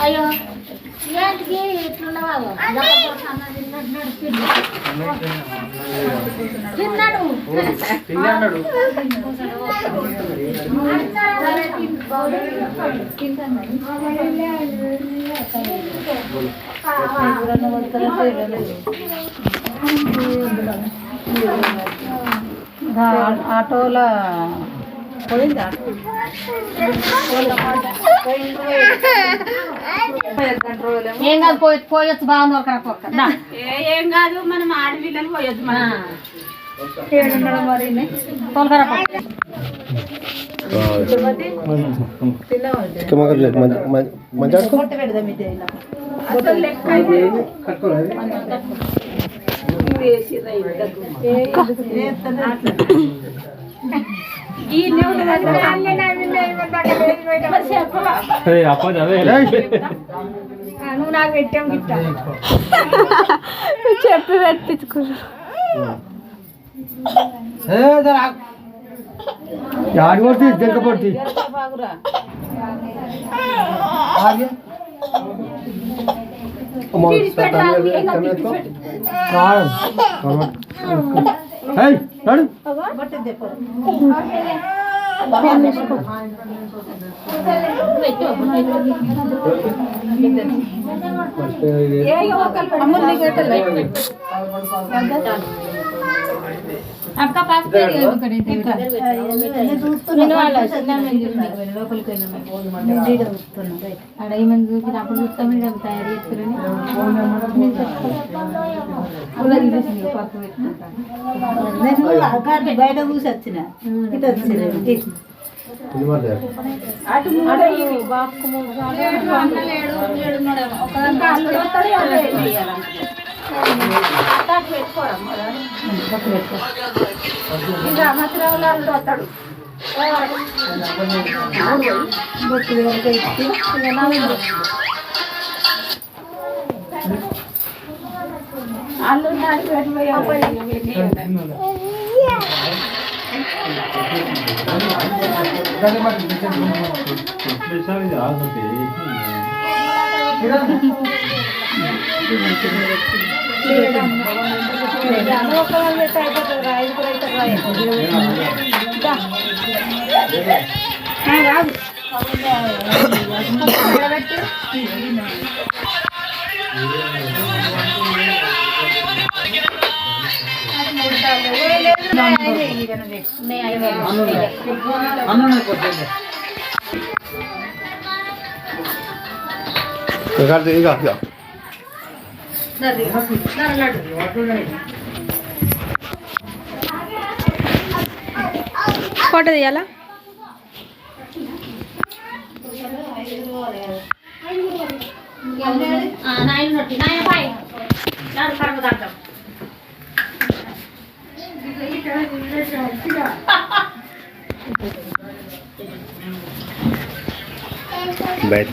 అయ్యో ఏంటికి ఇట్లున్నావా తిన్నాడు ఆటోలో పోయింది. ఏం కాదు పోయొచ్చు బాగుంది ఒక ఏం కాదు మనం ఆడపిల్లలు పోయొచ్చు. మన మరి నువ్వు నాకు పెట్టాం గిట్ట చెప్పి పెట్టించుకున్నా పడుతుంది జంక పడుతుంది आपका पास पे బయట చూసి వచ్చిన ఇటు వచ్చిన వస్తాడు ఫోటో తీయాలా? బయట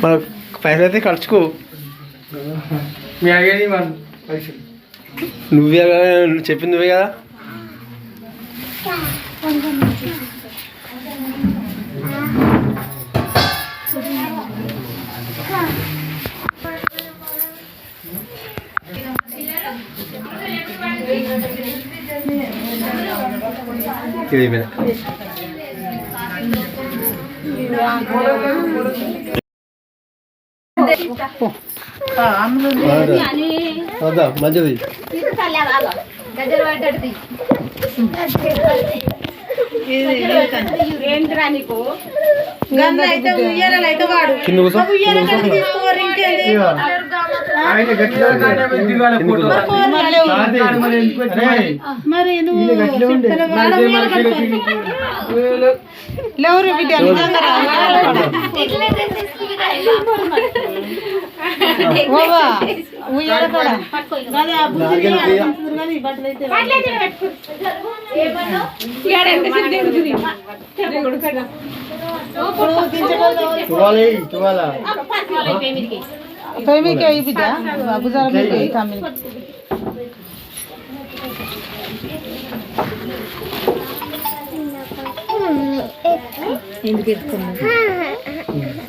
మన పైసలు అయితే ఖర్చుకో. మీ అడిగేది మన పైసలు నువ్వే చెప్పింది నువ్వే కదా. ఇది అయిపోయింది. వద్దా మంచిది గజలు పడ్డది ఏంటిరా నీకు గంధ అయితే ఉయ్యాలలో అయితే వాడు కింద కూర్చో. తీసుకోరు ఇంకేంది మరి నువ్వు లేవురు బిడ్డ నిజంగా ఉయ్యాల కూడా పేమికే బిడ్డ భుజాల మీద తమ్మి ఎందుకు ఎత్తుకున్నా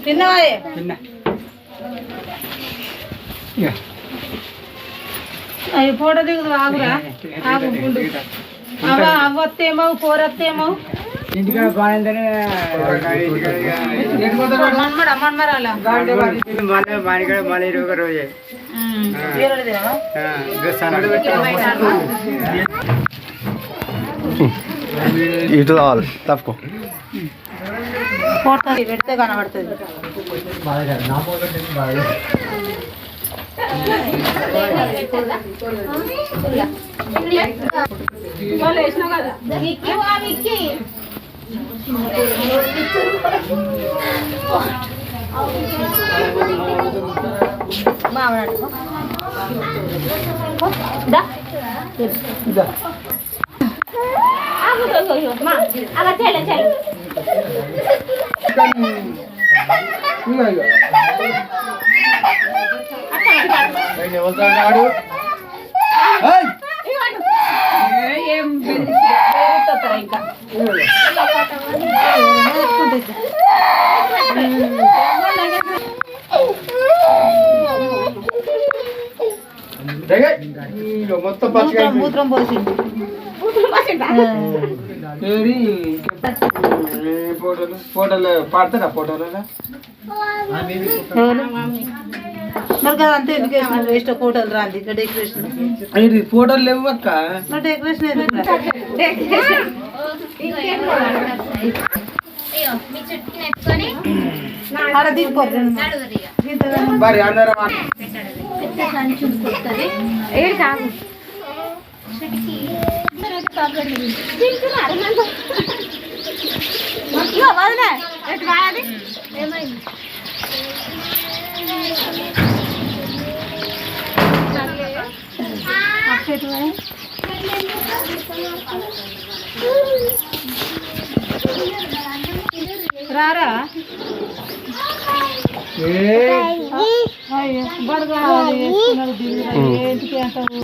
తిన్నావా అవి ఫోటో దిగుదు ఆగురా ఆగు గుండు అవా అవ్వత్తేమో పోరత్తేమో మన్మరాలా ఇటు రావాలి తప్పుకో. ఫోటో పెడితే కనబడుతుంది ఇంకా మొత్తం మూత్రం పోసింది ఫోటోలు పాడతారా ఫోటోలు మరి అంతే ఎందుకు వేసిన వేస్ట్ ఫోటోలు రాంది డెకరేషన్ ఫోటోలు లేవు అక్క. డెకరేషన్ ఎందుకు ఆడ దిగిపోతుంది మరి అందరం రారా బడగా ఏంటికి అంటావు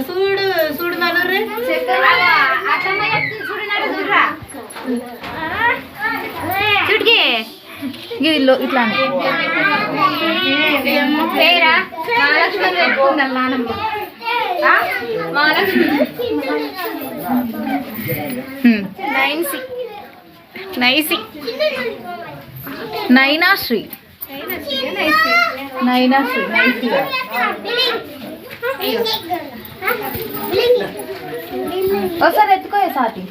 చూడు చూడు మనోరే చుట్కి గిదిలో ఇట్లా పేరా మహాలక్ష్మి పెట్టుకుందాం నానమ్మ మహాలక్ష్మి నైసి నైనాశ్రీ నైనాశ్రీ నైసి ఒకసారి ఎత్తుకోయే సాటి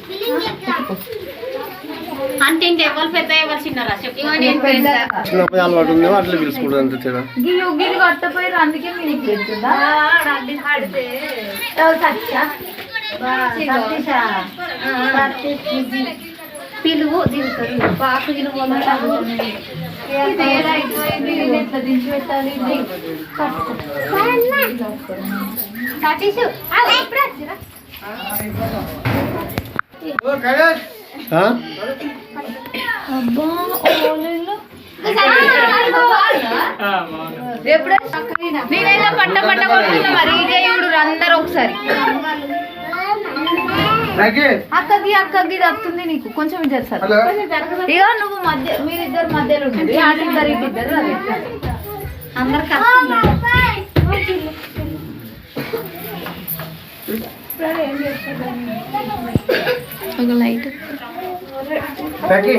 అంటే ఎవరు పెద్ద ఎవరు చిన్నరా అలవాటు ఉందేమో అట్లా పిలుచుకుంటుంది అంత తేడా. గిల్లు కట్టపోయారు అందుకే మీరు పెడుతుందా పిలువు దిగుతారు పాకు ఎట్లా దించి పెట్టాలి అబ్బా ఓలీలు నేనైతే పట్ట కొడుతున్నా మరి ఇదేవుడు అందరూ ఒకసారి అక్కకి ఇది వస్తుంది నీకు కొంచెం చేస్తారు ఇక నువ్వు మధ్య మీరిద్దరు మధ్యలో ఉంటుంది ఆటిద్దరు ఇద్దరు అది అందరికి ఒక లైట్ సరే